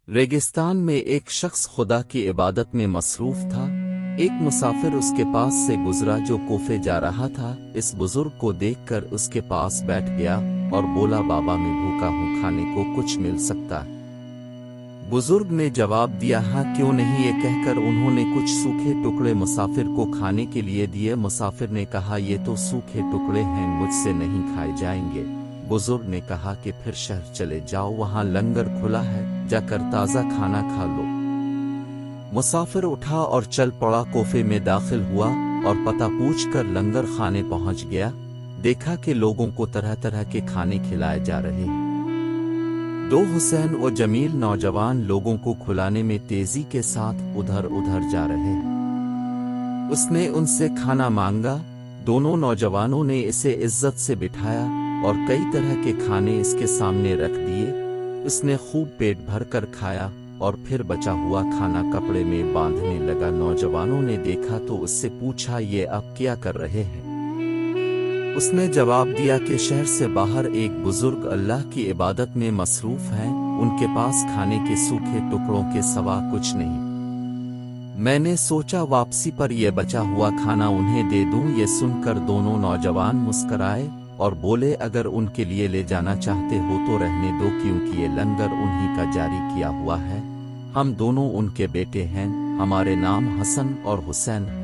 रेगिस्तान में एक शख्स खुदा की इबादत में मसरूफ था। एक मुसाफिर उसके पास से गुजरा जो कोफे जा रहा था। इस बुजुर्ग को देखकर उसके पास बैठ गया और बोला, बाबा मैं भूखा हूँ, खाने को कुछ मिल सकता है? बुजुर्ग ने जवाब दिया, हाँ क्यों नहीं। ये कहकर उन्होंने कुछ सूखे टुकड़े मुसाफिर को खाने के लिए दिए। मुसाफिर ने कहा, ये तो सूखे टुकड़े हैं, मुझसे नहीं खाए जाएंगे। बुजुर्ग ने कहा कि फिर शहर चले जाओ, वहां लंगर खुला है, जाकर ताज़ा खाना खा लो। मुसाफिर उठा और चल पड़ा, कोफे में दाखिल हुआ और पता पूछकर लंगर खाने पहुंच गया। देखा कि लोगों को तरह तरह के खाने खिलाए जा रहे हैं। दो हुसैन और जमील नौजवान लोगों को खिलाने में तेजी के साथ उधर उधर जा रहे हैं। उसने उनसे खाना मांगा। दोनों नौजवानों ने इसे इज्जत से बिठाया और कई तरह के खाने इसके सामने रख दिए। उसने खूब पेट भर कर खाया और फिर बचा हुआ खाना कपड़े में बांधने लगा। नौजवानों ने देखा तो उससे पूछा, ये आप क्या कर रहे हैं? उसने जवाब दिया कि शहर से बाहर एक बुजुर्ग अल्लाह की इबादत में मसरूफ हैं, उनके पास खाने के सूखे टुकड़ों के सिवा कुछ नहीं। मैंने सोचा वापसी पर यह बचा हुआ खाना उन्हें दे दूं। ये सुनकर दोनों नौजवान मुस्कराए और बोले, अगर उनके लिए ले जाना चाहते हो तो रहने दो, क्योंकि ये लंगर उन्हीं का जारी किया हुआ है। हम दोनों उनके बेटे हैं, हमारे नाम हसन और हुसैन हैं।